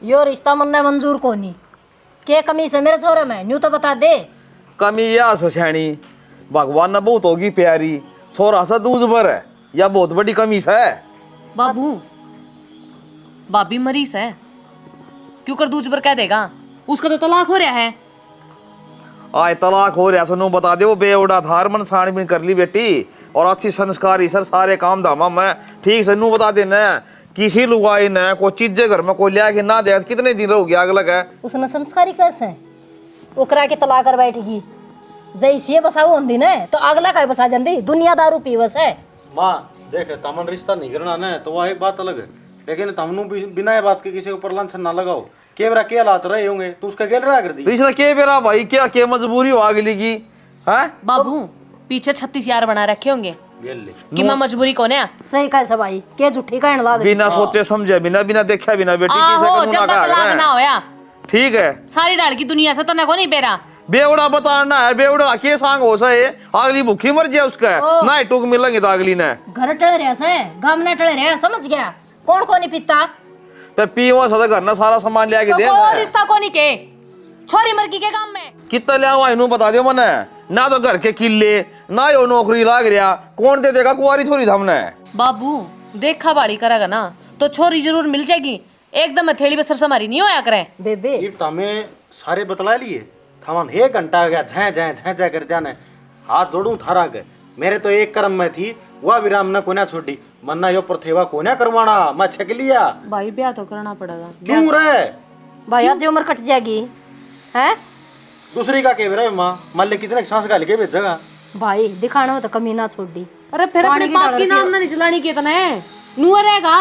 यो रिश्ता मन्ने मंजूर कोनी। के कमी से मेरे छोरे में न्यू तो बता दे। कमी या सैनी भगवान ने बहुत होगी प्यारी, छोरा सा दूज भर है या बहुत बड़ी कमी है। बाबू भाभी मरीज है, क्यों कर दूज पर कह देगा? उसका तो तलाक हो रहा है। आए तलाक हो रहा सुनो बता दे, वो बेवड़ा था मन छानबीन कर ली बेटी और अच्छी संस्कारी सर सारे काम धामा मैं ठीक से नू बता देना। किसी लुगाई ने कोई चीजें घर में कोई लिया के ना दे कितने दिन रहोगी आग लगा। उसने संस्कारी कैसे ओकरा के तलाक कर बैठेगी जैसी बसाऊ होंदी ने तो अगला का बसा जंदी दुनिया दारू पीवस है। माँ देख तमन रिश्ता नहीं करना ना तो वह एक बात अलग है, लेकिन तमनु बिना ये बात के किसी ऊपर लांछन ना लगाओ। केवरा के हालात रहे होंगे तो उसका गेल रहा कर दी। तो इसने के बेरा भाई क्या के मजबूरी हो अगली की है। बाबू पीछे 36 यार बना रखे होंगे गेल ले कि मैं मजबूरी कौन है। सही कैसे भाई के झूठी कहने लाग रही। बिना सोचे समझे बिना बिना देखा बिना बेटी की आहो से जब तक तलाक ना होया ठीक है। सारी डाल की दुनिया से तना को नहीं बेरा बेवड़ा बताना है बेवड़ा के सांग हो सके अगली भूखी मर जाए उसका ना टूक मिलेंगे तो अगली ने घर टल रहा से गांव न टल रहा समझ गया। कौन को नहीं पीता पे पीवा सदा घर ना सारा सामान लिया के दे तो रिश्ता को नहीं के छोरी मर्की के काम में कितना लिया हुआ इन्हों बता दियो मने ना तो घर के किले ना यो नौकरी लाग रहा कौन दे देगा कुंवारी छोरी हमने। बाबू देखा बाड़ी करेगा ना तो छोरी जरूर मिल जाएगी, एकदम थैली में सरसा मारी नहीं होया करे। बेबे ये तमें सारे बतला लिए थमन 1 घंटा हो गया झै कर जाने हाथ जोड़ू थारा के। मेरे तो एक कर्म में थी वह विराम न कोना छोड़ी मन्ना यो प्रथेवा कोना करवाना मैं छक लिया। भाई ब्याह तो करना पड़ेगा। क्यों रे भाई आज उम्र कट जाएगी है। दूसरी का कह रहे माँ मान ले कितने सांस गाल के भेजेगा। भाई दिखाना हो तो कमी ना छोड़ दी। अरे फिर अपने बाप की नाम ना निचलानी कितना है नुआ रहेगा।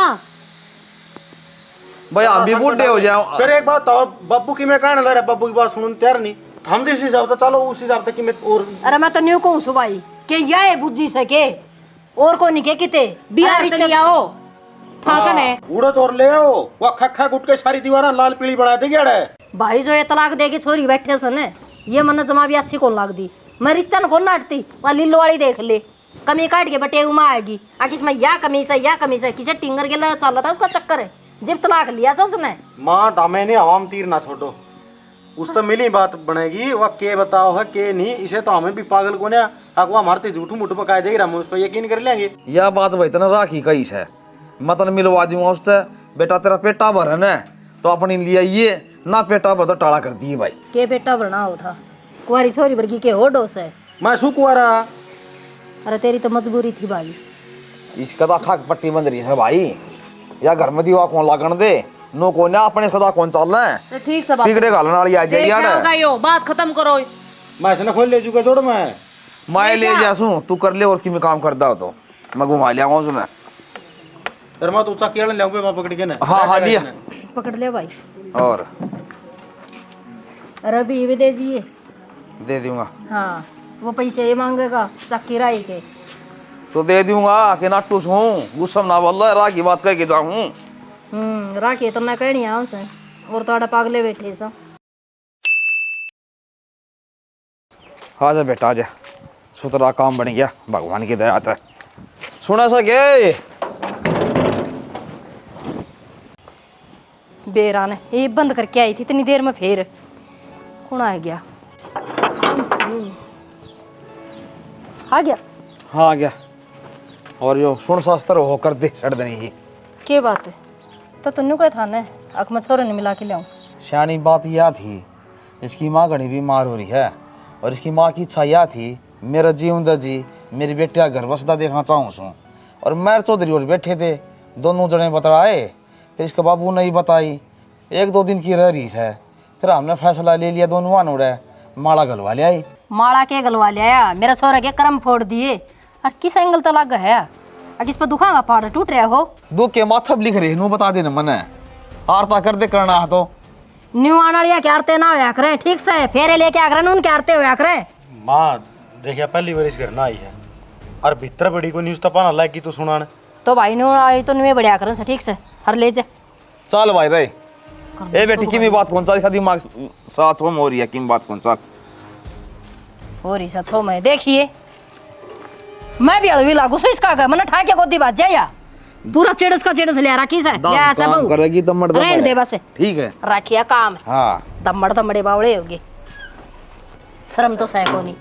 भाई हम भी बूढ़े हो जाओ। फिर एक बात तो बब्बू की मैं कहने लगा बब्बू की बात सुनने तैयार नहीं हम जिस हिसाब से चलो उस हिसाब से कि मैं और। अरे मैं तो न्यू कहूँ सु भाई के या है बुझी सके और को नहीं के किते बिहार चली आओ ठाकन है उड़द और ले आओ वह खखा गुट के सारी दीवारा लाल पीली बना देगी अड़े। भाई जो ये तलाक देके छोरी बैठे सन ये मन जमा भी अच्छी कौन लाग दी। मैं रिश्ता न कौन नाटती वहाँ लीलो वाली देख ले कमी काट के बटे उमा आएगी आखिर में या कमी से किसे टिंगर के चल रहा था उसका चक्कर है जब तलाक लिया सब उसने। माँ दामे ने आवाम तीर ना छोड़ो उस तो मिली बात बनेगी वह के बताओ है के नहीं इसे तो हमें भी पागल को अगवा मारते झूठू मुठू पकाए देगी हम उस पर यकीन कर लेंगे। यह बात भाई तना राखी कई है मतन मिलवा दूंगा उससे बेटा तेरा पेटा भर है ना तो अपनी लिया ये ना पेटा भर तो टाला कर दिए भाई के बेटा बना हो था कुंवारी छोरी वर्गी के हो डोस है। मैं शू कुआरा। अरे तेरी तो मजबूरी थी भाई। इसका तो खाक पट्टी बंद रही है भाई या घर में दीवा कौन लागण दे नो को ना अपने सदा कौन चलना है तो ठीक से बात पिगड़े घालने वाली आ जाएगी यार यो बात खत्म करो। मैं इसने खोल ले चुका जोड़ मैं ले जासूं तू कर ले और कि मैं काम करदा हो तो मैं घुमा लिया उसमें। फिर मैं तो चक्की ले आऊंगा मैं पकड़ के ना। हाँ लिया पकड़ ले भाई। और अरे अभी ये भी दे दिए दे दूंगा। हाँ वो पैसे ये मांगेगा चक्की राई के तो दे दूंगा कि नाटूस हूँ गुस्सा ना बोल रहा की बात कह के जाऊँ। राखी तो मैं कहनी है उसे और थोड़ा पागले बैठे सा। आजा बेटा आजा सुतरा काम बन गया भगवान की दया है सुना सके। बेरा ने ये बंद करके आई थी इतनी देर में फिर कौन आ गया। आ गया हाँ आ गया और यो सुन शास्त्र होकर दे छड़ देनी ही के बात है तो तुन्नू क्या था ना अख में छोरे ने मिला के लाऊं। सियानी बात यह थी इसकी माँ घनी बीमार हो रही है और इसकी माँ की इच्छा यह थी मेरा जीवंदा जी मेरी बेटिया घर बसदा देखना चाहूँ सू और मैं चौधरी और बैठे थे दोनों जने बतलाए फिर इसके बाबू ने ही बताई 1-2 दिन की रह रही है फिर हमने फैसला ले लिया दोनों मान उड़े माला गलवा लिया ही। माला के गलवा लिया मेरा छोरा के कर्म फोड़ दिए और किस एंगल तलाक है किस पर दुखागा पहाड़ टूट रहा हो दुख के माथब लिख रहे नू बता देना मने आरता कर दे करना है तो न्यू आनाड़िया के आरते ना होया करे ठीक से फेरे लेके आ करे उनके आरते होया करे। माँ देखिए पहली बार इस घर ना आई है और भीतर बड़ी को न्यूज़ तपाना लायक की तो सुना तो भाई न्यू आई तो न्यू बढ़िया करे ठीक से हर ले जा चल भाई रे ए बेटी की भी बात कौन सा दिमाग साथ हो रही है की बात कौन सा हो रही सच हो मैं देखिए मैं भी अड़वी लागू सो इसका मैंने ठा के गोदी बात जाया पूरा चेड़स का चेड़स ले रखी से दाम या ऐसा काम बहू करेगी दमड़ दमड़ रहने दे है। बस ठीक है। रखिया काम हाँ दमड़ दमड़े बावड़े होगे शर्म तो सह को नहीं।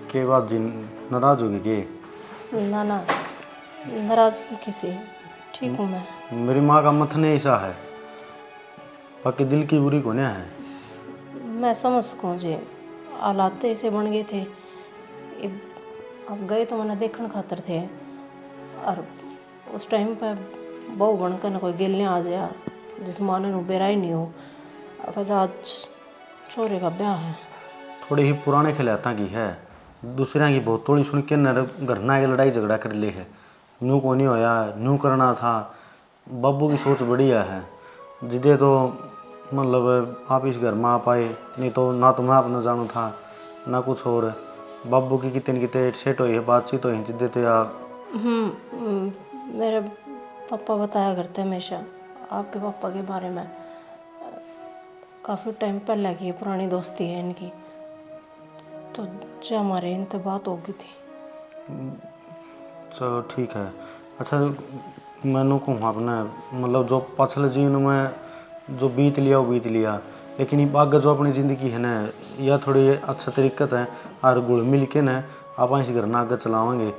के बात जी नाराज होगी के? ना ना नाराजगी किसी ठीक हूँ मैं। मेरी माँ का मथने ऐसा है, बाकी दिल की बुरी कोने है। मैं समझ सकूँ जी, हालात ऐसे बन गए थे। अब गए तो मैंने देखने खातर थे, और उस टाइम पर बहू बनकर न कोई गिलने आ जाया जिस माने नु बेरा ही नहीं हो। अगर आज छोरे का ब्याह है। थोड़ी ही पुराने खिलाता की है, दूसरे की बहुत थोड़ी सुन के न घर ना के लड़ाई झगड़ा कर ले है। न्यू को नहीं होया, न्यू करना था। बाबू की सोच बढ़िया है, जिदे तो मतलब आप इस घर में आ पाए, नहीं तो ना तो मैं अपना जानू था ना कुछ और। बाबू की कितने कितने सेट हुई है, बातचीत हुई जिदे तो यार। मेरे पापा बताया करते हमेशा आपके पापा के बारे में। काफ़ी टाइम पहले की पुरानी दोस्ती है इनकी, तो जो हमारे इनसे बात हो गई थी। चलो ठीक है। अच्छा मैंने कहूँ अपने मतलब जो पिछले जीवन में जो बीत लिया वो बीत लिया, लेकिन ये आगे जो अपनी ज़िंदगी है ना, यह थोड़ी अच्छा तरीक़त है और घुल मिल के ना आप इस घर ना आगे चलावेंगे।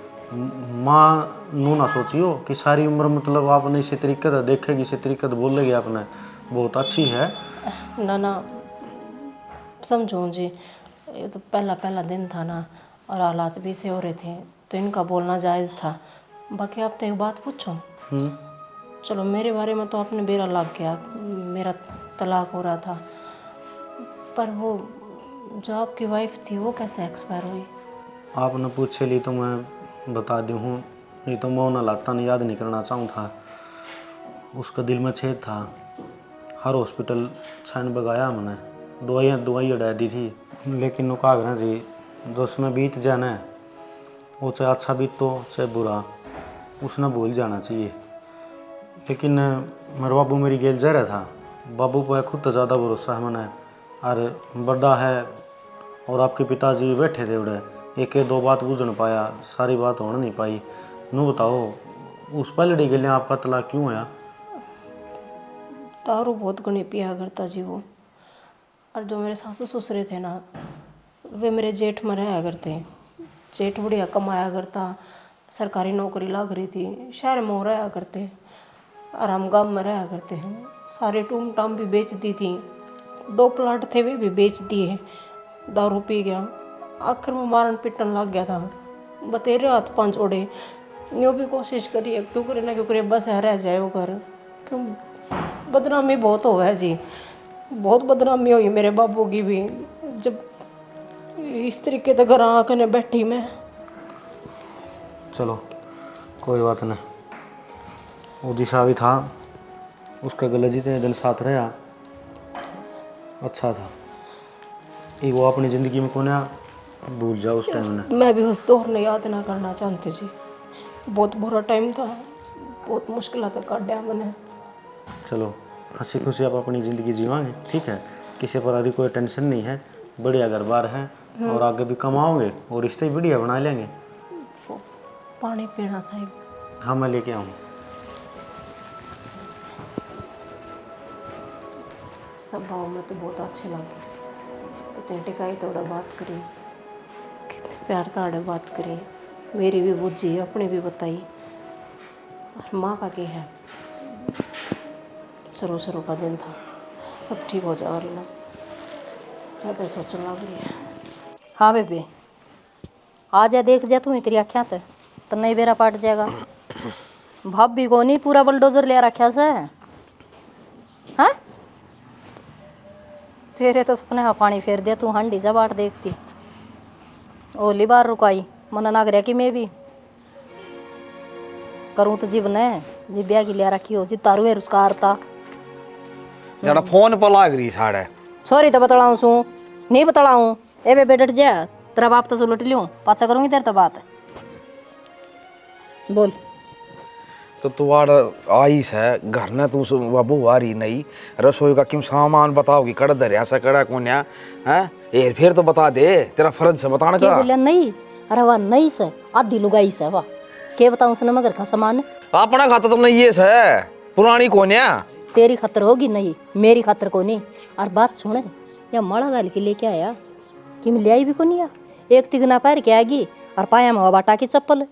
माँ नू ना सोचियो कि सारी उम्र मतलब आपने इसी तरीक़त देखेगी, इसी तरीक़त बोलेगी, आपने बहुत अच्छी है। ना ना समझो जी, ये तो पहला दिन था ना, और हालात भी से हो रहे थे, तो इनका बोलना जायज़ था। बाकी आप तो एक बात पूछो। चलो मेरे बारे में तो आपने बेरा लग गया, मेरा तलाक हो रहा था, पर वो जो आपकी वाइफ थी वो कैसे एक्सपायर हुई? आपने पूछे ली तो मैं बता दूँ हूँ, नहीं तो मैं ना लाता नहीं याद नहीं करना चाहूँ था। उसका दिल में छेद था, हर हॉस्पिटल छान बगाया मैंने, दवाई उड़ा दी थी, लेकिन वो कहा जी जो उसमें बीत जाना वो चाहे अच्छा बीत तो चाहे बुरा, उसने भूल जाना चाहिए। लेकिन मेरे बाबू मेरी गेल जा रहा था, बाबू पर खुद तो ज़्यादा भरोसा है मैंने, और बड़ा है और आपके पिताजी बैठे थे उड़े, एक दो बात बुझ नहीं पाया, सारी बात होने नहीं पाई। नू बताओ उस पहले गेले आपका तलाक क्यों होया? दारू बहुत घनी पिया करता जी वो, और जो मेरे सासू ससुरे थे ना, वे मेरे जेठ में रहा करते। जेठ बढ़िया कमाया करता, सरकारी नौकरी लग रही थी, शहर में रहा करते, और हम गाँव में रहा करते हैं। सारे टूम टाम भी बेच दी थी, 2 प्लाट थे वे भी बेच दिए। दारू पी गया, आखिर में मारन पिटन लग गया था। बतेरे हाथ पांच जोड़े, यूँ भी कोशिश करिए क्यों करे ना क्यों करे, बस है रह जाए वो घर। क्यों बदनामी बहुत हो है जी, बहुत बदनामी हुई मेरे बाबू की भी, जब इस तरीके से घर आकर बैठी मैं। चलो कोई बात नहीं, वो जिसा भी था उसका गला जितने दिन साथ रहा अच्छा था। ये वो अपनी ज़िंदगी में कोने भूल जाओ उस टाइम में। मैं भी उस दौर ने याद ना करना चाहती जी, बहुत बुरा टाइम था, बहुत मुश्किल था काटा मैंने। चलो हंसी खुशी आप अपनी ज़िंदगी जीवाएंगे, ठीक है, किसी पर अभी कोई टेंशन नहीं है, बढ़िया घर बार है और आगे भी कमाओगे और रिश्ते भी बढ़िया बना लेंगे। वो पानी पीना था एक। हाँ मैं लेके आऊँ। सब भाव में तो बहुत अच्छे लगे, कितने टिकाई थोड़ा बात करी, कितने प्यार ताड़े बात करी, मेरी भी बुझी अपनी भी बताई। और माँ का क्या है, शुरू का दिन था, सब ठीक हो जा रही ना, ज़्यादा सोचने लग रही है। हाँ बेबे आ जा, देख जा तू इतनी आख्या तो नहीं बेरा पाट जाएगा। भाभी को नहीं पूरा बुलडोजर ले रखा से। हाँ तेरे तो सपने हाँ पानी फेर दिया, तू हांडी जा बाट देखती। ओली बार रुकाई मन नाग रहा कि मैं भी करूँ तो जीवन है जी, ब्याह की ले रखी हो जी, तारू है उसका आरता जरा फोन पर लाग रही साढ़े। सॉरी तो बतलाऊँ सू नहीं बतलाऊँ ए बेबे डट जा, तेरा बाप तो सुलट लियो, पाछा करूँगी तेरे तो बात बोल। तो तुम्हारा आईस है घर ने, तू बाबू आ रही नहीं, रसोई का क्यों सामान बताओगी, कड़ दरिया से कड़ा कोन्या है, ये फिर तो बता दे, तेरा फर्ज से बताने के का। बोलिया नहीं, अरे वाह नहीं से आधी लुगाई से वाह, के बताऊं उसने मगर का सामान अपना खाता तुमने ये है, पुरानी कोन्या। तेरी खातर होगी नहीं, मेरी खातर को नहीं। और बात सुने, या माड़ा गाल के लेके आया कि मैं ले आई भी को नहीं आ, एक तिगना पैर के आगी और पाया में बाटा की चप्पल,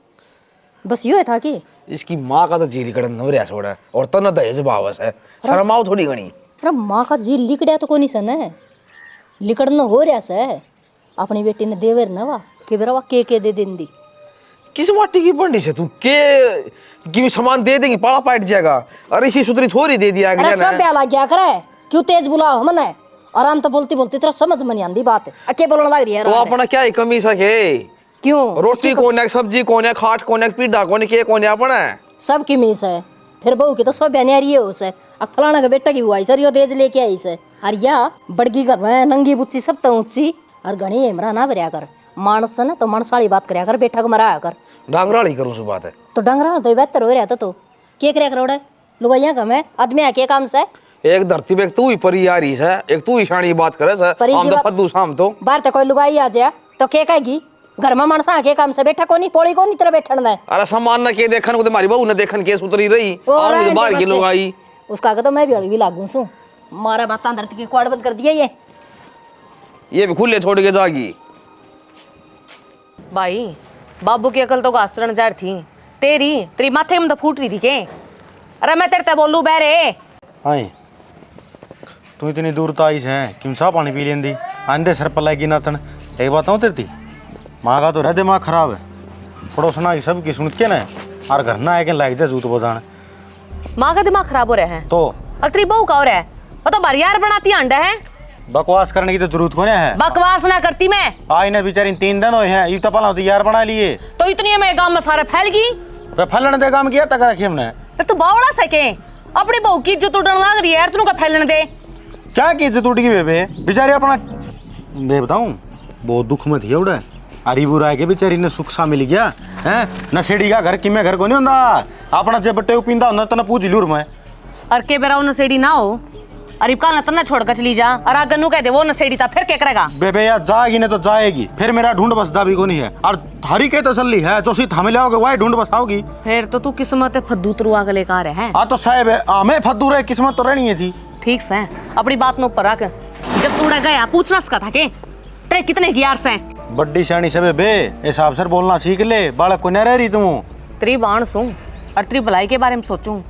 बस यो था कि इसकी माँ का तो जी लिकड़न नवरिया छोड़ा और तना दहेज बावस है, शर्माओ थोड़ी घनी। अरे माँ का जी लिकड़िया तो कोनी सन है, लिकड़न हो रहा से अपनी बेटी ने देवर न वा कि बेरा वा के दे देंदी। किस माटी की बंडी से तू के की सामान दे देंगी, पाला पाट जाएगा। और इसी सुतरी थोड़ी दे दिया अरे सब ब्याला क्या करे, क्यों तेज बुलाओ हमने, आराम तो बोलती बोलती तेरा समझ में नहीं आंदी बात, अके बोलने लग रही है। तो अपना क्या ही कमी सके, क्यों रोटी कोने, सब्जी कोने, खाट कोने, पीढ़ा कोने, के कोने अपना है सब की मीस है। फिर बहू की तो सब बहनियारी है उसे, फलाना का बेटा की हुआ सर यो देज लेके आई से। और या बड़गी घर में नंगी बुच्ची सब तो ऊंची और घनी इमरा ना भरिया कर, मानस ने तो मानसाली बात करया कर, बेटा को मराया कर। डांगराड़ी करूँ सु बात है तो डंगरा तो बेहतर हो रहा था, तो के करे करोड़े लुगाइया कम है, आदमी आके काम से एक धरती पे एक तू ही परी आ रही है, एक तू ही शानी बात करे सर, परी की हम तो बात- फद्दू शाम तो बाहर तो कोई लुगाई आ जाए तो के कहेगी, घर में मानसा आके काम से बैठा कोनी, पोड़ी कोनी तेरा बैठना है। अरे सामान न के देखन को तुम्हारी बहू ने देखन के सुतरी रही, ओ, आऊंगी तो रहने बाहर की बस लोग आई। उसका आगे तो मैं भी अड़वी लागू सू, मारा बात धरती की क्वाड बंद कर दिया ये भी खुले छोड़ के जागी। भाई बाबू की अकल तो आचरण जार थी, तेरी माथे में तो फूट रही थी के। अरे मैं तेरे ते बोलू बहरे, आई तू इतनी दूर तो आई है कि चाह पानी पी लेंदी, आंदे सर पलाएगी नाचन। एक बात हूँ तेरी माँ का तो रह दिमाग खराब है, पड़ोसना की सब की सुन के ना और घर ना आए के लाइक जा जूत बजाने। माँ का दिमाग खराब हो रहा है तो और तेरी बहू का हो रहा है, वो तो बरियार बनाती अंडा है। बकवास करने की तो जरूरत कोने है, बकवास ना करती मैं, आई ने बेचारी 3 दिन हुए हैं, ये तो पला यार बना लिए। तो इतनी में गांव में सारा फैल गई। वे फलन दे काम किया तक रखी हमने, फिर तू बावड़ा सके, अपनी बहू की इज्जत उड़न लग रही है यार, तू का फैलन दे। क्या की इज्जत उठ गई बेबे, बेचारी अपना मैं बताऊं बहुत दुख में थी उड़ा, अरी बुरा के बेचारी ने सुख सा मिल गया है। नशेड़ी का घर किमे घर को नहीं होता, अपना जे बट्टे पींदा होता तो ना पूछ लूर मैं। और के बेरा वो नशेड़ी ना हो, अरे काल ना छोड़ कर चली जा, और अगर नू कह दे वो नशेड़ी था, फिर क्या करेगा। बेबे यार जाएगी नहीं तो जाएगी, फिर मेरा ढूंढ बसदा भी को नहीं है, और हरी के तसल्ली है जो सीट हमें लाओगे वही ढूंढ बसाओगी। फिर तो तू किस्मत फद्दू तरुआ के लेकर आ रहे हैं। हाँ तो साहब हमें फद्दू रहे, किस्मत तो रहनी है थी। ठीक से अपनी बात नो पर रख, जब तू उड़ा गया पूछना उसका था के तेरे कितने की यार से। बड्डी शानी से बेबे हिसाब से बोलना सीख ले, बालक को न रह रही तुम। तेरी बाण सू और तेरी भलाई के बारे में सोचूं,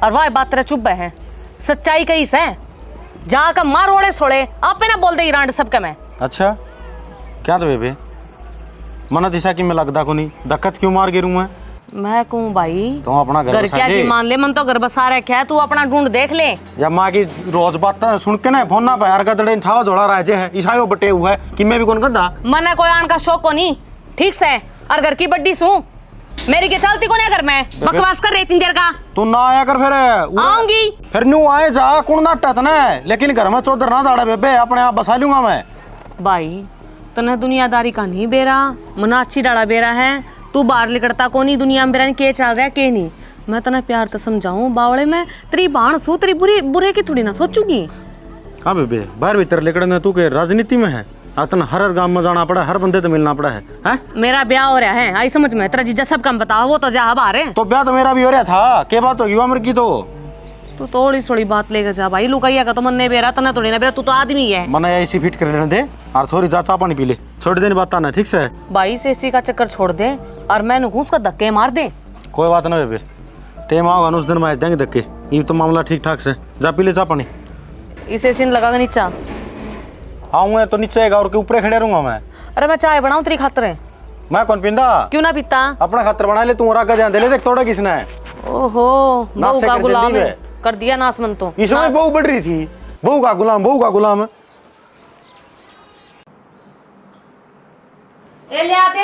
और वह बात तेरा चुप है, सच्चाई कही से जहाँ का मार ओड़े सोड़े आप ना बोल दे ईरान सबका मैं। अच्छा क्या तो बेबे मना दिशा की मैं लगदा को नहीं, दक्कत क्यों मार गिरूं मैं कहूँ भाई तुम अपना घर बसा क्या ले। की मान ले, मन तो घर बसा रखे है, तू अपना ढूंढ देख ले। या माँ की रोज बात सुन के ना फोन ना पैर का दड़े ठावा जोड़ा राजे है ईसायो बटे हुआ है कि मैं भी कौन गंदा मन कोई आन का शौक को नहीं, ठीक से, और घर की बड्डी सू मेरी के चलती को नहीं घर में बकवास कर रही इतनी देर का। तू ना आया कर फिर आऊंगी फिर न्यू आए जा कौन ना टतना है, लेकिन घर में चौधर ना दाड़ा बेबे, अपने आप बसा लूंगा मैं। भाई तने दुनियादारी का नहीं बेरा, मना अच्छी डाला बेरा है, तू बाहर लिकड़ता को नहीं दुनिया में बेरा के चल रहा है के नहीं। मैं तने प्यार तो समझाऊं बावड़े में, तेरी बाण सू तेरी बुरे की थोड़ी ना सोचूंगी। हाँ बेबे बाहर भीतर लिकड़ने तू के राजनीति में है, आतन हर गांव में जाना पड़ा, हर बंदे तो मिलना पड़ा है, हैं? मेरा ब्याह हो रहा है आई समझ में, तेरा जीजा सब कम बताओ, वो तो जा बाहर है। तो ब्याह तो मेरा भी हो रहा था, के बात होगी उम्र की तो तू थोड़ी थोड़ी बात लेकर जा भाई, लुकाइया का तो मन नहीं बेरा, तना थोड़ी ना बेरा, तू तो आदमी है। मना ऐसी फिट कर लेने दे और थोड़ी जा चा पानी पी ले, छोड़ देने बात ना ठीक से। भाई से इसी का चक्कर छोड़ दे और मैं उसका धक्के मार दे। कोई बात ना बेबे, टाइम आओगा उस दिन मैं देंगे धक्के, ये तो मामला ठीक ठाक से, जा पी ले चा पानी। इसे सीन लगा के नीचा आऊंगा तो नीचे आएगा और के ऊपर खड़े रहूंगा मैं। अरे मैं चाय बनाऊं तेरी खातिर, मैं कौन पींदा, क्यों ना पीता। अपना खातर बना ले तू, और आगे जान दे ले, देख तोड़ा किसने है। ओहो नाश बहू से का कर गुलाम जल्दी है, वे। कर दिया नासमन तो। इसमें बहू बढ़ रही थी, बहू का गुलाम, बहू का गुलाम। ए ले आते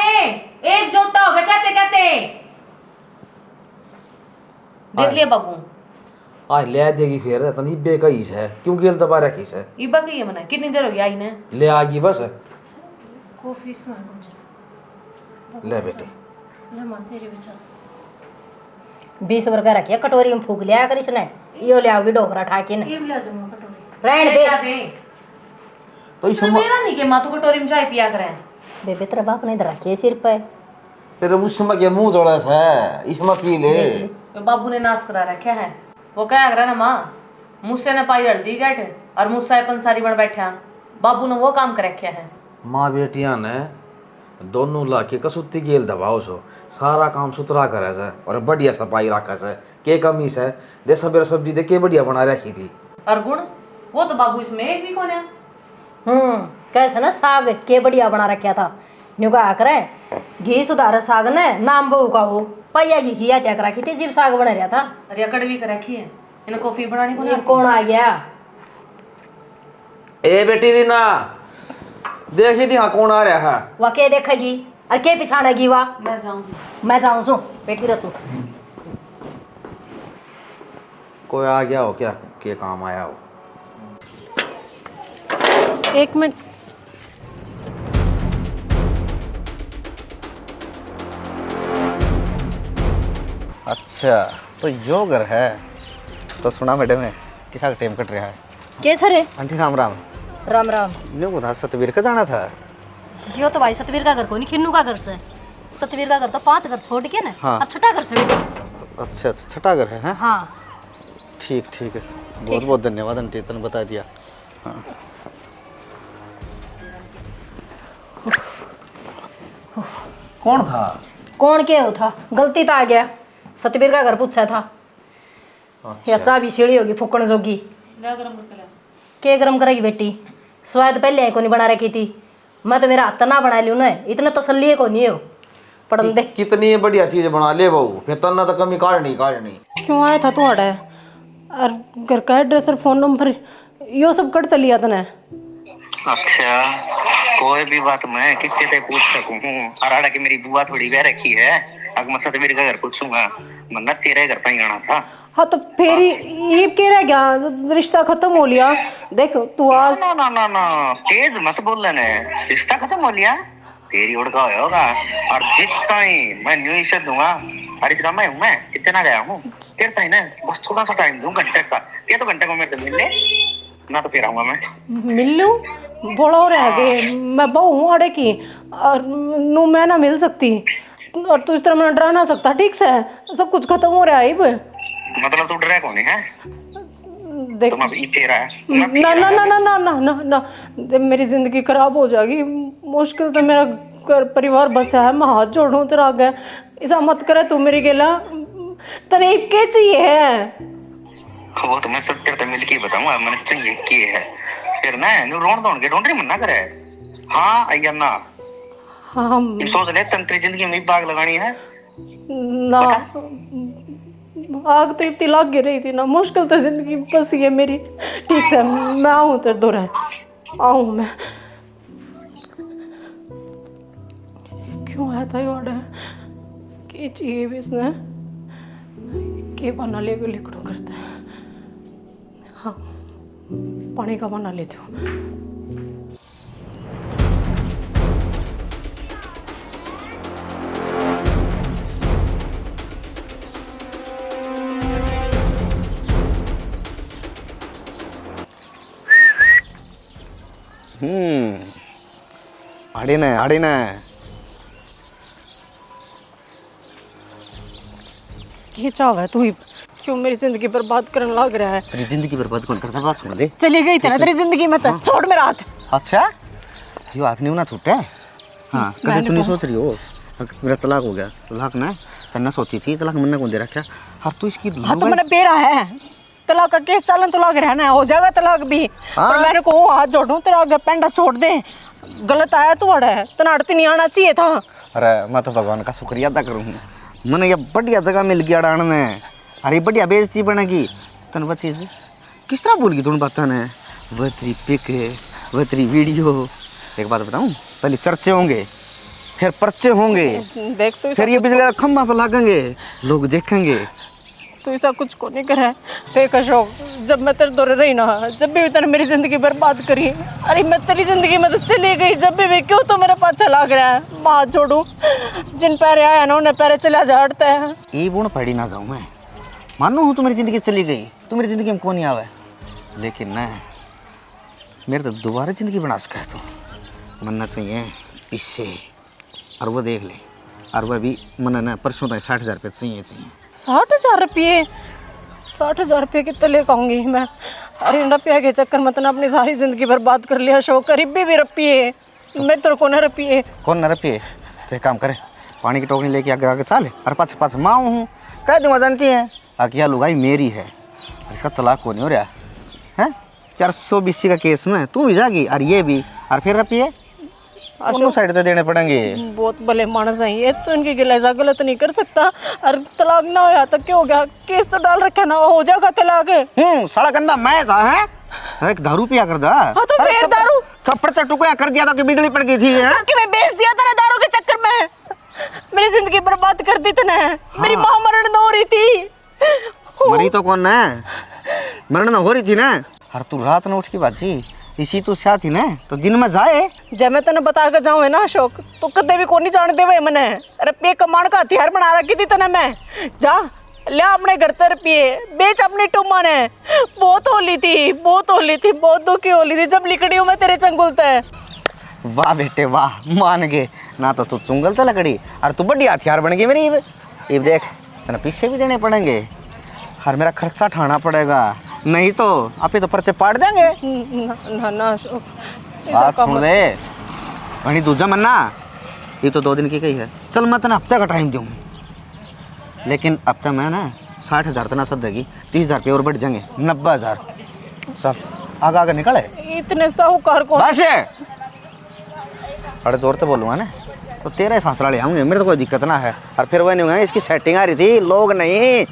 एक जोटा हो गया कहते कहते। देख लिया बाबू आज ले देगी फिर तनी बेकईस है क्योंकि el दबा रखी है इबा गई है मने, कितनी देर हो गई आई ने। ले आगी बस कॉफी इसमें कुछ ले बेटे। ले मान तेरे विचार 20 वर्ग रखिया कटोरी में फूक लिया कर इसने, यो ले आओगी डोकरा ठाके ने ये भी ला दूंगा कटोरी। रहने ले दे। आते तो उसने मेरा नहीं के माँ तू कटोरी में चाय पिया करे। बेबे तेरा बाप ने इधर रखे सिर पे। तेरे उस समय के मुंह थोड़ा सा है, इसमें पी ले। तो बाबू ने नाश करा रखा है। वो क्या करा ना माँ, मुझसे न पाई हल्दी गट और मुझसे पंसारी बन बैठा। बाबू ने वो काम कर रखा है। माँ बेटिया ने दोनों लाके कसुत्ती गेल दबाओ सो सारा काम सुथरा करे से और बढ़िया सफाई रखे से। के कमी से दे सबेरे सब्जी दे के बढ़िया बना रखी थी। और गुण वो तो बाबू इसमें एक भी कौन है। कैसे ना साग के बढ़िया बना रखा था। न्यू कहा करे घी सुधार साग ने नाम बहू का हो पैया घी खिया त्या रखी थी जीव साग बना रहा था। अरे कड़वी कर रखी है। इन्हें कॉफी बनाने को ये नहीं कौन आ गया? ए बेटी रीना देखी थी हाँ कौन आ रहा है। वह के देखेगी और के पिछाड़ेगी वह? मैं जाऊंगी। मैं जाऊँ सू बेटी रह तू। कोई आ गया हो क्या के काम आया हो? एक मिनट। अच्छा तो यो घर है। तो सुना मैडम है किसा का टाइम कट रहा है। कैसे रे? आंटी राम राम। राम राम। न्यू को था सतवीर का जाना था। यो तो भाई सतवीर का घर को नहीं खिन्नू का घर से। सतवीर का घर तो 5 घर छोड़ के ना। हाँ। अब छठा घर से भी। अच्छा अच्छा छठा घर है हैं? हाँ ठीक ठीक है बहुत बहुत धन्यवाद आंटी तने बता दिया। हाँ। कौन था? कौन के हो था? गलती तो आ गया। सतवीर का घर पूछा था। या चाबी सीढ़ी होगी फूकण जोगी। ले गरम करके ले। के गरम करेगी बेटी? स्वाद पहले को नहीं बना रखी थी। मैं तो मेरा हाथ ना बना लियो ना इतना तसल्ली को नहीं हो पढ़न दे। कितनी बढ़िया चीज बना ले बहू फिर तना तो कमी काटनी। क्यों आया था तू अड़े? और घर का एड्रेस और फोन नंबर यो सब कट लिया तने। अच्छा कोई भी बात मैं कितने तक पूछ सकूं हूँ। हराड़ा की मेरी बुआ थोड़ी बह रखी है। अगर मैं सतवीर का घर पूछूंगा मन्ना तेरे घर पर ही आना था। हाँ तो फिर ये कह रह गया रिश्ता खत्म हो लिया। देख तू आज ना ना ना ना तेज मत बोल लेने। रिश्ता खत्म हो लिया तेरी उड़का होगा। और जितना ही मैं न्यू इशू दूंगा और इस गाँव में हूँ मैं कितना गया हूँ तेरे ताई ना बस थोड़ा सा टाइम दूं घंटे का। ये तो घंटे को मेरे मिल ले ना तो फिर आऊंगा मैं मिल लूं। बोला हो रहा है कि मैं बहू हूँ अड़े की और नू मैं ना मिल सकती और तू इस तरह मैं डरा ना सकता। ठीक से सब कुछ खत्म हो रहा है अब। मतलब तू डरा कौन है? देख तुम अभी फेरा है ना ना ना ना ना ना ना ना जब मेरी जिंदगी खराब हो जाएगी। मुश्किल तो मेरा घर परिवार बसा है। मैं हाथ जोड़ूं तेरा आगे ऐसा मत करे तू मेरी गेला। तेरे के चाहिए है वो तो मैं सब तेरे मिल के बताऊंगा मैंने चाहिए किए है। फिर ना नु रोन दौड़ के ढूंढ रही मन्ना करे। हाँ अय्या ना हाँ तुम सोच ले तंत्री जिंदगी में बाग लगानी है ना। आग तो इतनी लग रही थी ना। मुश्किल तो जिंदगी बसी है मेरी। ठीक से मैं आऊँ तेरे दो आऊँ मैं। क्यों आया था ये के चाहिए भी इसने के बना ले लिखड़ो करता है। हाँ पानी का बना लेती हूँ। आड़ी ने ये चाव है तू ही क्यों मेरी जिंदगी बर्बाद करने लग रहा है? तेरी जिंदगी बर्बाद कौन करता बात सुन दे। चली गई थी ना तेरी जिंदगी में तो छोड़ मेरा हाथ। अच्छा यो आपने ना छूटा है। हाँ कभी तू नहीं सोच रही हो मेरा तलाक हो गया। तलाक ना तन्ना सोची थी तलाक मन्ना कौन दे रखा हर तू इसकी। हाँ तो मैंने बेरा है तलाक का केस चालन तो लग रहा है हो जाएगा तलाक भी। पर मेरे को हाथ जोड़ूं तेरा आगे पेंडा छोड़ दे। गलत आया तू अड़े तना अड़ती नहीं आना चाहिए था। अरे मैं तो भगवान का शुक्रिया अदा करूँ मैंने ये बढ़िया जगह मिल गया अड़ान में। अरे बढ़िया बेइज्जती बनेगी तन बच्ची किस तरह बोल गई तुम बाता ने। वह तेरी पिक वह तेरी वीडियो। एक बात बताऊँ पहले चर्चे होंगे फिर पर्चे होंगे देख तू फिर ये बिजली का खम्भा पर लगेंगे लोग देखेंगे। तू ऐसा कुछ को नहीं करा है। देख अशोक जब मैं तेरे दौरे रही ना जब भी तेने मेरी जिंदगी बर्बाद करी। अरे मैं तेरी जिंदगी में तो चली गई जब भी क्यों तो मेरे पाछा लग रहा है। मैं हाथ जोड़ू जिन पैरे आया ना उन्हें पैरे चला जाता है। ये बुण पड़ी ना जाऊँ मैं मानो हूँ तुम्हारी जिंदगी चली गई तुम्हारी जिंदगी में कौन नहीं आवे लेकिन न मेरे तो दोबारा जिंदगी बना सका है तो मन्ना चाहिए इससे। और वो देख ले, और वह भी मना ना परसों तक 60,000 रुपये चाहिए। 60,000 रुपये? 60,000 रुपये कितने ले पाऊंगी मैं? अरे इन रुपया के चक्कर में तो अपनी सारी जिंदगी बर्बाद कर लिया। शौक करीबी भी रुपये मेरे तो को ना रुपये। कौन ना रुपये? तो एक काम करे, पानी की टोकरी लेके आगे आगे चाले और पास पास माँ हूँ कह दूँगा। जानती है आकिया लुगाई मेरी है और इसका तलाक को नहीं हो रहा है। 420 का केस में तू भी जागी और ये भी, और फिर रुपये दोनों साइड से देने पड़ेंगे। बहुत भले मानस है ये तो, इनकी गिलाजा गलत नहीं कर सकता। और तलाक ना होया तो क्या हो गया? केस तो डाल रखा ना, हो जाएगा तलाक। साला गंदा मैं था है। अरे दारू पिया कर जा। हाँ तो फिर दारू कपड़े से टुकड़ा कर दिया था कि बिजली पड़ गई थी है? कि मैं बेच दिया था ना दारू के चक्कर में। मेरी जिंदगी बर्बाद कर दी तूने। मेरी माँ मरण न हो रही थी। मरी तो कौन है, मरण न हो रही थी ना। और तू रात में उठ के बाजी इसी तो साथ ही ना, तो दिन में जाए। जब मैं तेने बता के जाऊँ ना अशोक, तो कदे भी को नहीं जान दे मैंने। रुपये कमाने का हथियार बना रखी थी तने मैं। जा लिया अपने घर ते रुपये, बेच अपनी टुम्मा ने। बहुत होली थी, बहुत होली थी, बहुत दुखी होली थी जब लिकड़ी हूँ मैं तेरे चंगुल ते। वाह बेटे वाह, मान गए ना। तो तू चुंगल तो लकड़ी और तू बड़ी हथियार बन गई मेरी। ये देख तेना पीछे भी देने पड़ेंगे और मेरा खर्चा उठाना पड़ेगा, नहीं तो आप ही तो पर्चे पाड़ देंगे। ना ना अशोक, बात सुन ले वही दूजा मन्ना, ये तो 2 दिन की कही है। चल मैं तेना हफ्ते का टाइम दूँ, लेकिन अब तक मैं ना 60,000 तना सद देगी, 30,000 रुपये और बढ़ जाएंगे, 90,000। सब आगे आगे निकले। इतने साहूकार को बस बड़े जोर से बोलूँगा ना तो तेरे ससुराल आऊँगे, मेरे तो कोई दिक्कत ना है। और फिर वह नहीं होगा, इसकी सेटिंग आ रही थी, लोग नहीं।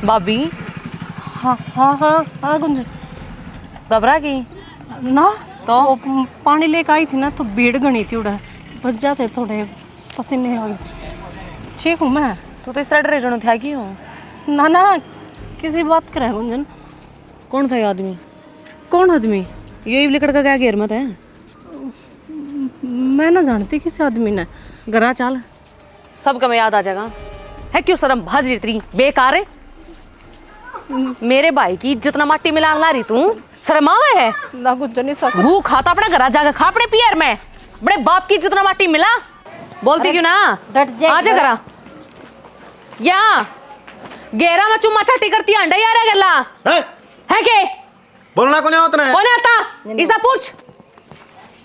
भाभी हाँ हाँ हाँ हाँ गुंजन घबरा गई ना तो? वो पानी लेके आई थी ना तो भीड़ गणी थी, उड़ा बच जाते थोड़े पसीने आ गए। ठीक हूँ मैं। तू तो इस तरह डरे जनो था कि हो ना ना किसी बात करे गुंजन। कौन था ये आदमी? कौन आदमी? ये इवली कड़का क्या घेर मत है। मैं ना जानती किसी आदमी ने। गरा चाल सब का मैं याद आ जाएगा। है क्यों शर्म भाजी तेरी बेकार है। मेरे भाई की इज्जत ना माटी मिलान ला रही तू, शर्म आवे है? ना गुंजन सब भू खाता अपने घर जाकर खा अपने पियर में, बड़े बाप की इज्जत ना माटी मिला। बोलती क्यों ना? डट जा। आजा करा या गेरा में चुम्मा चाटी करती अंडा यार गल्ला है के बोलना को नहीं होता है। कौन आता इसका पूछ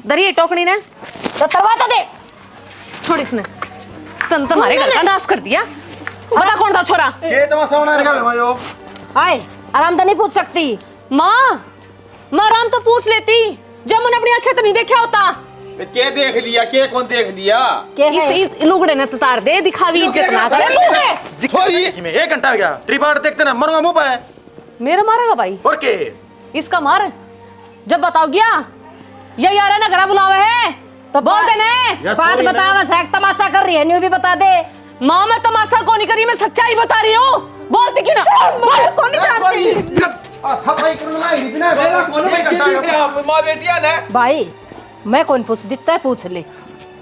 दरिए टोकनी ने तो तरवा तो दे। छोड़ इसने तन तुम्हारे घर का नाश कर दिया। बता कौन था छोरा? ये तमाशा होना है क्या भाईयो? आए आराम तो नहीं पूछ सकती। माँ मैं आराम तो पूछ लेती जब मैंने अपनी आंखें तो नहीं देखा होता। के देख लिया, के कौन देख लिया? के है? इस लुगड़े ने तार दे दिखावी इज्जत ना करे तू है। छोरी में 1 घंटा हो गया, त्रिपाठ देखते ना मरूंगा मुंह पे। मेरा मारेगा भाई और के इसका मार जब बताओ गया ये यार है ना घर बुलावा है तो बोल देने। बात बता, बस एक तमाशा कर रही है, न्यू भी बता दे। माँ मैं तमाशा को नहीं करी, मैं सच्चाई बता रही हूँ। बोलती क्यों ना? कौन नहीं जानती। था भाई करना ही बिना मेरा कौन है मां बेटिया ने भाई मैं कौन पूछ दिता है, पूछ ले।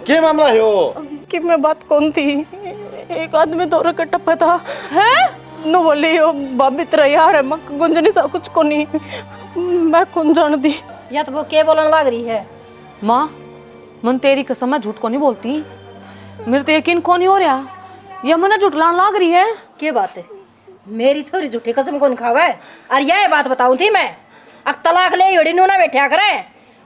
के मामला है वो? कि मैं बात कौन थी? एक आदमी दो रखा टप्पा था है नो बोली ओ बाबी तेरा यार है। मक गुंजनी सा कुछ को नहीं, मैं कौन जान दी। या तो वो के बोलने लग रही है। माँ मन तेरी कसम मैं झूठ को नहीं बोलती, मेरे तो यकीन को नहीं हो रहा ये मन झूठ लान लाग रही है। के बात है? मेरी छोरी झूठी कसम को नहीं खावा है। और यह बात बताऊं थी मैं, अक तलाक ले योड़ी नूना बैठा करे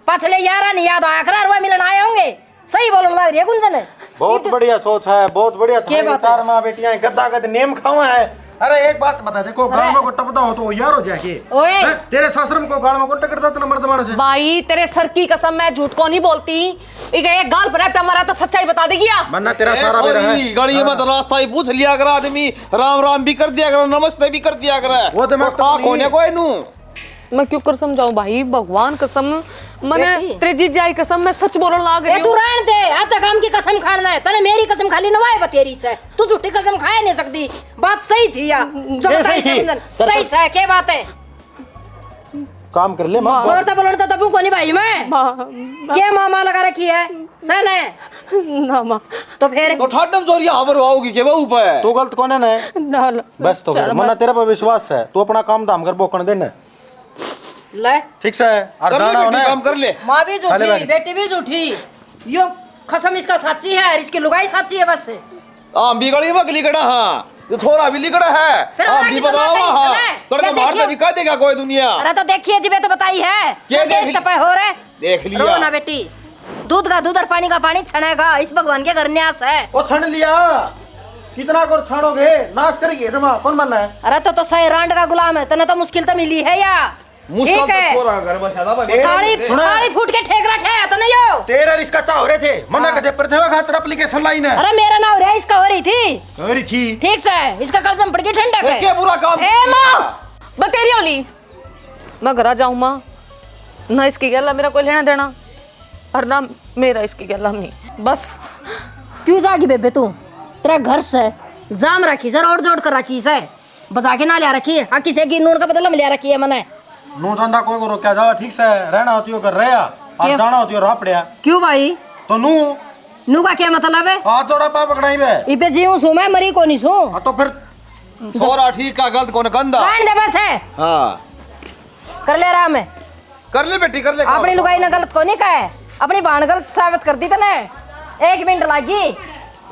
पछले यारा नहीं याद आया करे, वो मिलन आए होंगे। सही बोलने लग रही है गुंजन। बहुत बढ़िया सोच है, बहुत बढ़िया। तुम्हारी बात 4 माँ बेटियां गद्दा गद नेम खावा है। अरे एक बात बता, देखो गाल में को टपदा हो तो यार हो जाके ओए तेरे ससुर को गाल में को टकरता तो मर्द मानस है। भाई तेरे सर की कसम मैं झूठ को नहीं बोलती। एक गाल पर ऐप्टा मारा तो सच्चाई बता देगी या? मन्ना तेरा सारा मेरा है। गाड़ी में तो रास्ता ही पूछ लिया कर आदमी, राम राम भी कर दिया कर, नमस्ते भी कर दिया कर। वो दिमाग तो नहीं। होने कोई नू मैं क्यों कर समझाऊं भाई, भगवान कसम मैंने बेटी। तेरे जीजाई कसम मैं सच बोलने लाग ए रही तू हूं। रहन दे, आता काम की कसम खाना है तने, मेरी कसम खाली नवाए बतेरी से। तू झूठी कसम खाए नहीं सकती। बात सही थी या जो ये बताई सही थी। गुंजन, सही से के बात है? काम कर ले माँ। जोर तो बोलो तो तबू को नहीं भाई मैं क्या मामा लगा रखी है सन है ना माँ तो फिर तो ठाडम जोरिया हबर आओगी के बहु पे तू गलत कौन है ना? ना बस तो फिर मन्ना तेरे पर विश्वास है, तू अपना काम धाम कर बोकन देना। ले ठीक से और कर ले जाना बेटी, होना काम कर ले। माँ भी खाले झूठी बैठ। बेटी भी झूठी यो कसम इसका सच्ची है और इसकी लुगाई सच्ची है बस हां बिगड़ी मगली कड़ा हां ये थोड़ा भी लिकड़ा है। फिर हां और भी आगे तो बताओ बात हां है, तोरे ये को मार देखियो। भी कह देगा कोई दुनिया। अरे तो देखिए जी तो बताई है क्या तो देख देश टपे हो रहे देख लिया। रो ना बेटी दूध का दूध और पानी का पानी छनेगा इस भगवान के घर न्यास है। ओ छण लिया कितना कर छाड़ोगे नाश करेगी जमा कौन बनना है? अरे तो सही रांड का गुलाम है तने तो मुश्किल तो मिली है या ठीक है थोड़ा घर बसा दा थाली थाली फूट के ठेकरा ठे तो नहीं हो तेरा इसका चा हो रहे थे मना कदे प्रथमा खातर एप्लीकेशन लाई ना अरे मेरा नाम रे इसका हो रही थी अरे थी ठीक से इसका कर्जम पड़ गई ठंडक है क्या बुरा काम ए माँ बतेरी ओली मैं घर आ जाऊँ माँ ना इसकी गला मेरा कोई लेना देना और ना मेरा इसकी गला नहीं बस क्यों जागी बेबे तू तेरा घर से जाम रखी सर और जोड़ कर रखी से बजा के ना लिया रखी है किसी की नूर का बदला में लिया रखी है मैंने नो चंदा कोई को रोक्या जाओ ठीक से रहना होती हो कर रहा और क्यों? जाना होती हो रहा पड़या क्यों भाई तो नू का क्या मतलब है हाथ जोड़ा पा पकड़ाई बे इपे जीव सू मैं मरी को नहीं सू हाँ तो फिर थोड़ा ठीक का गलत कौन कंदा रहने दे बस है हां कर ले रहा मैं कर ले बेटी कर ले काम। अपनी लुगाई ने गलत को नहीं कहा है अपनी बाण गलत साबित कर दी तने 1 मिनट लागी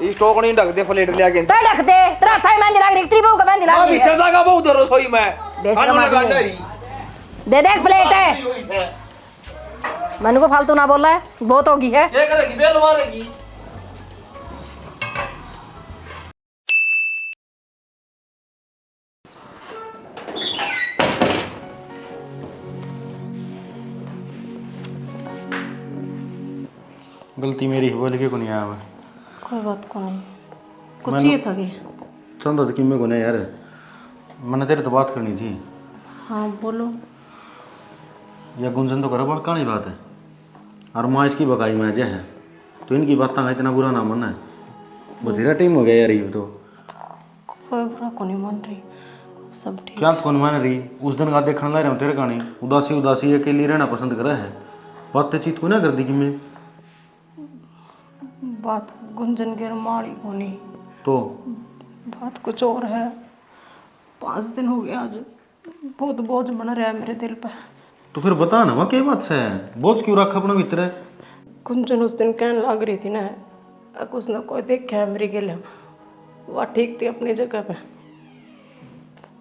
इस टोकनी ढक दे प्लेट ले आके तो ढक दे तेरा थाई मेहंदी लाग रही तेरी बहू का मेहंदी हां लाग रही भीतर है। जागा बहुत दरो सोई मैं बेशरम कानून लगा आदमी है। डरी दे देख प्लेट है मनु को फालतू ना बोला है बहुत होगी है ये करेगी बेल मारेगी। गलती मेरी है बोल के को नहीं आया मैं कोई बात को नहीं कुछ चाहिए था कि चंदा तो किमे को नहीं यार मैंने तेरे तो बात करनी थी। हाँ बोलो या गुंजन तो करो बड़ कहानी बात है और माँ इसकी बकाई में है तो इनकी बात का इतना बुरा ना मन है बथेरा टाइम हो गया यार ये तो कोई बुरा को नहीं मान रही सब ठीक क्या कौन मान रही उस दिन का देखने ला रहा हूँ तेरे कहानी उदासी उदासी अकेली रहना पसंद करा है बातचीत को ना कर दी कि मैं बात गुंजन के माड़ी को नहीं तो बात कुछ और है 5 दिन हो गया आज बहुत बोझ बन रहा है मेरे दिल पे तो फिर बता ना वहाँ क्या बात से बोझ क्यों रखा अपना भीतर गुंजन उस दिन कहने लग रही थी ना कुछ ना कोई देखा है मेरी गेलिया वह ठीक थी अपनी जगह पे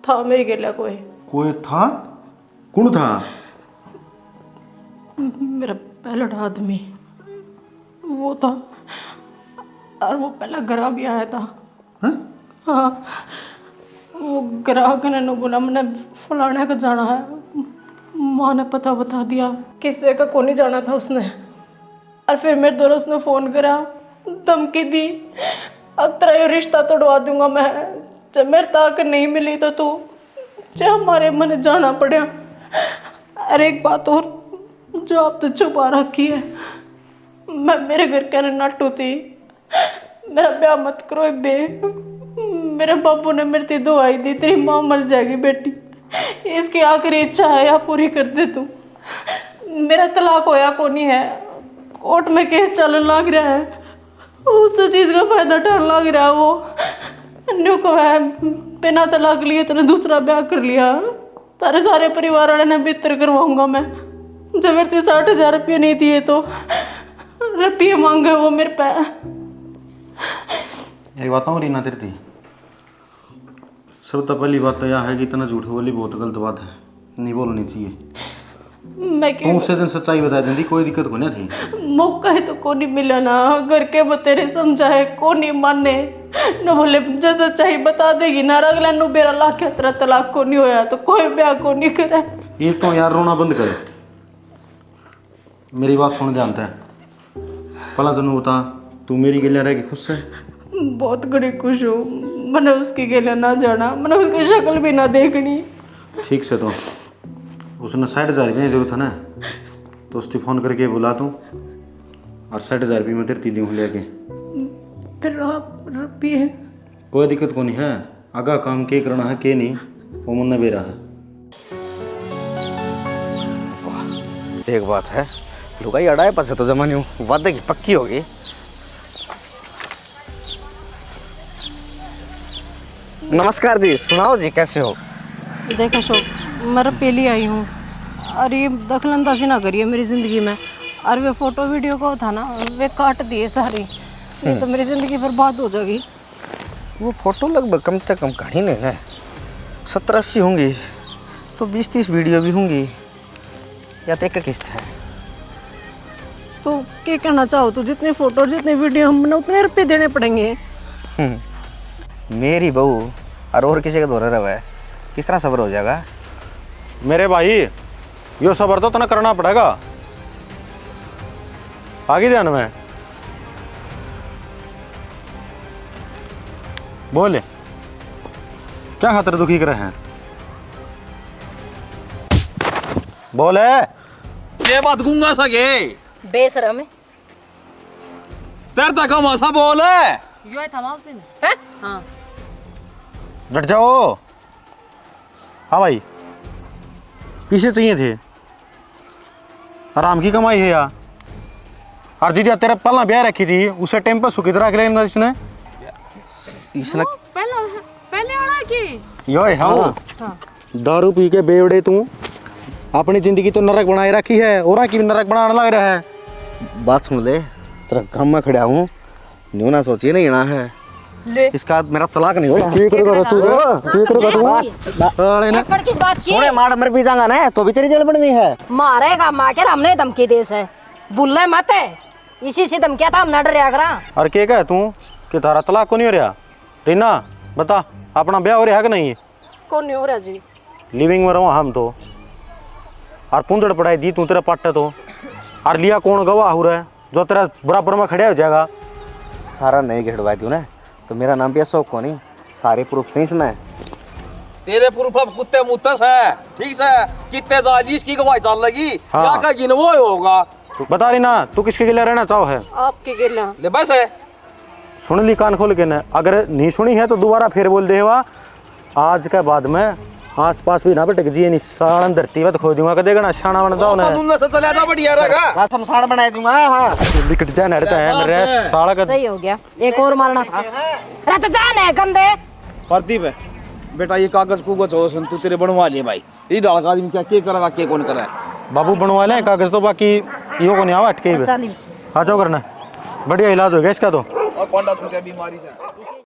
था मेरी गेलिया कोई था कौन था मेरा पहला आदमी वो था और वो पहला ग्राहक भी आया था हाँ? हाँ वो ग्राहक ने न बोला मैंने फलाने का जाना है माँ ने पता बता दिया किसी का को नहीं जाना था उसने और फिर मेरे दोस्त उसने फ़ोन करा धमकी दी अब तेरा ये रिश्ता तोड़वा दूंगा मैं जब मेरे तक नहीं मिली तो तू जब हमारे मन जाना पड़ा। अरे एक बात और जो आप तो छुपा रखी है मैं मेरे घर के नाटू थी मेरा ब्याह मत करो बे मेरे बाबू ने मेरी दुआई दी तेरी माँ मर जाएगी बेटी इसकी आखिरी इच्छा है या पूरी कर दे तू मेरा तलाक होया को नहीं है कोर्ट में केस चलन लग रहा है उस चीज़ का फायदा उठाने लग रहा है वो न्यू को है बिना तलाक लिए तूने दूसरा ब्याह कर लिया तारे सारे परिवार वाले ने बेहतर करवाऊंगा मैं जब मेरे 60,000 रुपये नहीं दिए तो रुपये मांगे वो मेरे पे एक बात और रीना तेरी थी सब तो पहली बात तो यह है कि इतना झूठ बोली बहुत गलत बात है नहीं बोलनी चाहिए मैं तू क्यों उसे दिन सच्चाई बता देती कोई दिक्कत को नहीं थी मौका है तो को नहीं मिला ना घर के बतेरे समझाए को नहीं माने न बोले जो सच्चाई बता देगी ना अगला नु बेरा ला के तेरा तलाक को नहीं होया तो कोई ब्याह को नहीं करे एक तो यार रोना बंद कर मेरी बात सुन जानता है पहला तेन बता तू मेरी गलियां रह के खुश है बहुत बड़ी खुश हूँ मैंने उसकी गेला ना जाना मैंने उसकी शक्ल भी ना देखनी ठीक से तो उसने 60,000 रुपये की जरूरत है ना तो उसकी फ़ोन करके बुला दूँ और 60,000 रुपये में तेरती दूँ लेके फिर आप रुपये कोई दिक्कत को नहीं है आगा काम के करना है के नहीं वो मुन्ना बेरा है एक बात है, लुगाई अड़ाए पास तो जमानी हूँ वादे की पक्की होगी। नमस्कार जी, सुनाओ जी कैसे हो? देखो अशोक, मैं पहली आई हूँ और ये दखलंदाजी ना करिए मेरी ज़िंदगी में। और वे फोटो वीडियो को था ना, वे काट दिए सारी, नहीं तो मेरी ज़िंदगी बर्बाद हो जाएगी। वो फोटो लगभग कम से कम कहानी नहीं है, 70-80 होंगी, तो 20-30 वीडियो भी होंगी, या तो एक किस्त है। तो क्या कहना चाहो? तो जितने फोटो जितने वीडियो हम बना उतने रुपये देने पड़ेंगे। मेरी बहू और किसी का दोहरा रहा है, किस तरह सब्र हो जाएगा? मेरे भाई यो सबर तो तना करना पड़ेगा। आगे ध्यान में बोले क्या खातिर दुखी कर रहे हैं? बोले ये बात गूंगा सके बेशरम है। तेरे तक हम ऐसा बोले यो है था उस दिन। हैं? हाँ डट जाओ। हाँ भाई, किसे चाहिए थे? आराम की कमाई है यार। और जी तेरा पहला ब्याह रखी थी उसे टाइम पर सुखी तरह के लिए इसने पहले वाला की यो है हाँ। दारू पी के बेवड़े तू अपनी जिंदगी तो नरक बनाए रखी है, और की भी नरक बनाने लग रहा है। बात सुन ले, तेरा काम में खड़ा हूँ, न्यू ना सोचिए नहीं ना है ले इसका मेरा तलाक नहीं होगा। एकड़ किस बात की? सोने मार मर भी जाएगा ना तो भी तेरी जेल बननी है। मारेगा माँ के हमने धमकी दे से बुल्ले मत है, इसी से धमकिया था हम न डरिया करा। और क्या कह तू कि तारा तलाक को नहीं हो रहा? रीना बता, अपना ब्याह हो रहा है कि नहीं? कौन नहीं हो रहा जी? लिविंग में रहो हम तो, और पुंदड़ पढ़ाई दी तू तेरा पट्टे तो, और लिया कौन गवाह हो रहा है जो तेरा बराबर में खड़े हो जाएगा? सारा नहीं घेड़वा दूँ ना तो मेरा नाम भी अशोक को नहीं, सारे प्रूफ सही इसमें। तेरे प्रूफ अब कुत्ते मुत्तस है, ठीक है? कितने जालिश की गवाही चल लगी, हाँ। क्या का गिन वो होगा। बता रही ना तू किसके गिले रहना चाहो है? आपके गिला ले बस है। सुन ली कान खोल के ना, अगर नहीं सुनी है तो दोबारा फिर बोल दे हुआ। आज के बाद में आस पास भी ना भटक जी, नहीं साड़न धरती में तो खो दूंगा, कदेगा ना शाना बन दो ना तुमने से चला जा बढ़िया रहेगा। शमशान बना दूंगा। हाँ लिकट जा नड़ता है मेरे साला का। सही हो गया, एक और मारना था। अरे तो जान है गंदे। प्रदीप है बेटा, ये कागज कुगज हो सन तू तेरे बनवा लिए भाई। ये डाल का आदमी क्या करेगा, क्या कौन करे? बाबू बनवा ले कागज तो, बाकी यो को नहीं आवा अटके। आ जाओ करना, बढ़िया इलाज हो गया इसका तो। और कौन सा बीमारी है?